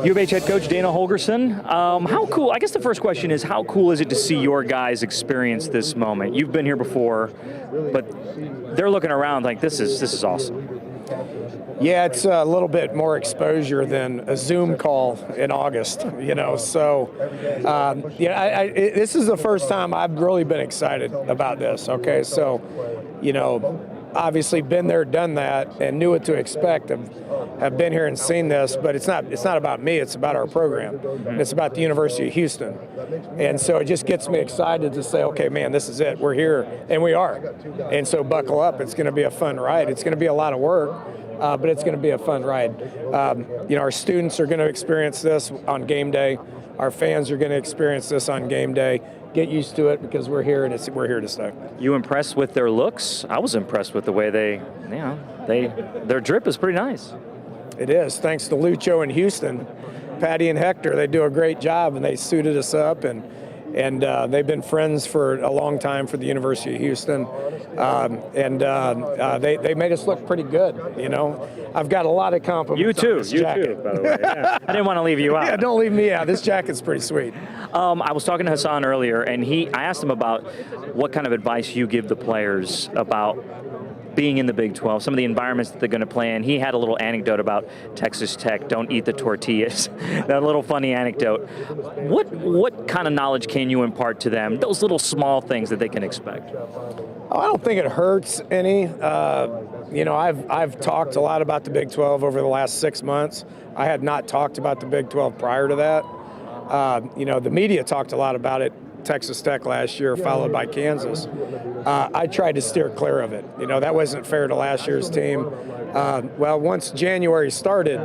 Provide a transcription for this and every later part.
U of H head coach Dana Holgorsen. How cool, I guess the first question is, how cool is it to see your guys experience this moment? You've been here before, but they're looking around like this is awesome. Yeah, it's a little bit more exposure than a Zoom call in August, So, this is the first time I've really been excited about this. Okay, so, obviously been there, done that, and knew what to expect. Have been here and seen this, but it's not about me. It's about our program. And it's about the University of Houston, and so it just gets me excited to say, okay, man, this is it. We're here, and we are. And so buckle up. It's going to be a fun ride. It's going to be a lot of work. But it's going to be a fun ride. Our students are going to experience this on game day. Our fans are going to experience this on game day. Get used to it because we're here and we're here to stay. You impressed with their looks? I was impressed with the way their drip is pretty nice. It is. Thanks to Lucho and Houston, Patty and Hector, they do a great job and they suited us up and they've been friends for a long time for the University of Houston, they made us look pretty good. I've got a lot of compliments. You too, on this jacket. by the way. Yeah. I didn't want to leave you out. Yeah, don't leave me out. This jacket's pretty sweet. I was talking to Hassan earlier, and I asked him about what kind of advice you give the players about being in the Big 12, some of the environments that they're going to play in. He had a little anecdote about Texas Tech, don't eat the tortillas. That little funny anecdote. What kind of knowledge can you impart to them, those little small things that they can expect? Oh, I don't think it hurts any. I've talked a lot about the Big 12 over the last 6 months. I had not talked about the Big 12 prior to that. The media talked a lot about it, Texas Tech last year, followed by Kansas. I tried to steer clear of it. That wasn't fair to last year's team. Once January started,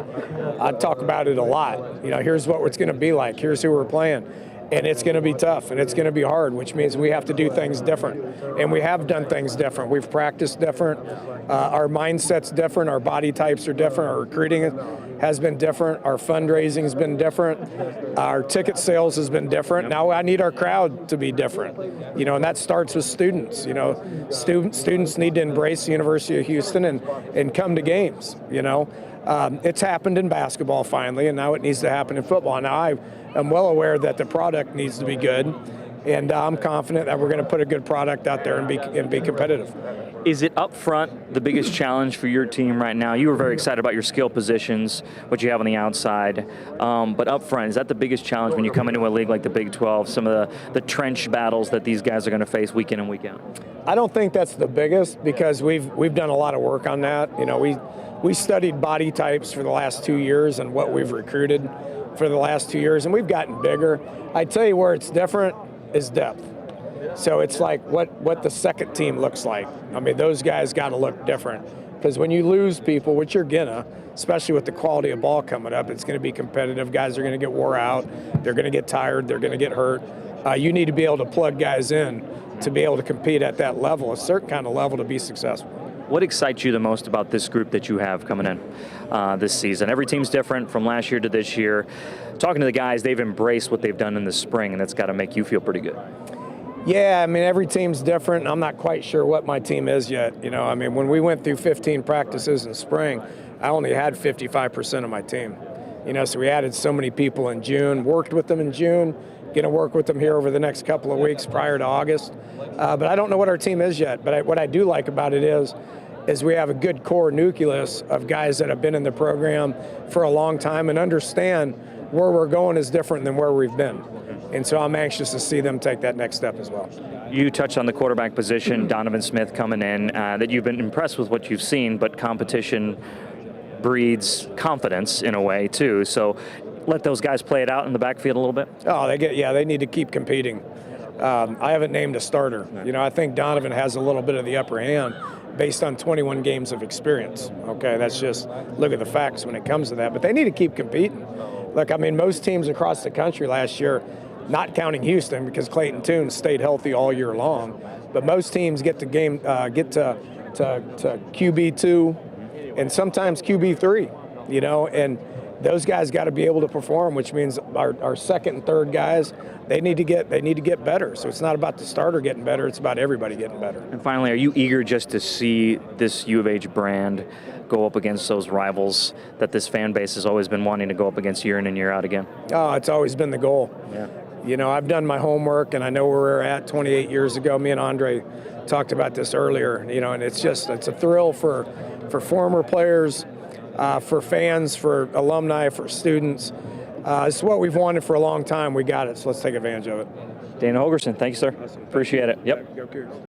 I'd talk about it a lot. Here's what it's going to be like. Here's who we're playing. And it's going to be tough, and it's going to be hard, which means we have to do things different. And we have done things different. We've practiced different. Our mindset's different. Our body types are different. Our recruiting has been different. Our fundraising has been different. Our ticket sales has been different. Now I need our crowd to be different. And that starts with students. Students need to embrace the University of Houston and come to games. It's happened in basketball finally, and now it needs to happen in football. Now I'm well aware that the product needs to be good, and I'm confident that we're going to put a good product out there and be competitive. Is it up front the biggest challenge for your team right now? You were very excited about your skill positions, what you have on the outside, but up front, is that the biggest challenge when you come into a league like the Big 12, some of the trench battles that these guys are going to face week in and week out? I don't think that's the biggest because we've done a lot of work on that. We studied body types for the last 2 years and what we've recruited for the last 2 years, and we've gotten bigger. I tell you where it's different is depth. So it's like what the second team looks like. I mean, those guys got to look different because when you lose people, which you're gonna, especially with the quality of ball coming up, it's going to be competitive. Guys are going to get wore out. They're going to get tired. They're going to get hurt. You need to be able to plug guys in to be able to compete at that level, a certain kind of level, to be successful. What excites you the most about this group that you have coming in this season? Every team's different from last year to this year. Talking to the guys, they've embraced what they've done in the spring, and that's got to make you feel pretty good. Yeah, I mean, every team's different. I'm not quite sure what my team is yet. When we went through 15 practices in spring, I only had 55% of my team. So we added so many people in June, worked with them in June, going to work with them here over the next couple of weeks prior to August. But I don't know what our team is yet. But what I do like about it is we have a good core nucleus of guys that have been in the program for a long time and understand where we're going is different than where we've been. And so I'm anxious to see them take that next step as well. You touched on the quarterback position, Donovan Smith coming in, that you've been impressed with what you've seen, but competition breeds confidence in a way too. So let those guys play it out in the backfield a little bit? Oh, they need to keep competing. I haven't named a starter. I think Donovan has a little bit of the upper hand based on 21 games of experience. Okay, that's just, look at the facts when it comes to that. But they need to keep competing. Look, I mean, most teams across the country last year, not counting Houston because Clayton Tune stayed healthy all year long, but most teams get to QB2 and sometimes QB3, and those guys got to be able to perform, which means our second and third guys, they need to get better. So it's not about the starter getting better, it's about everybody getting better. And finally, are you eager just to see this U of H brand go up against those rivals that this fan base has always been wanting to go up against year in and year out again? Oh, it's always been the goal. Yeah. You know, I've done my homework, and I know where we're at 28 years ago. Me and Andre talked about this earlier, you know, and it's a thrill for former players, for fans, for alumni, for students. It's what we've wanted for a long time. We got it, so let's take advantage of it. Dana Holgorsen, thank you, sir. Awesome. Appreciate it. Yep. Go Cougars.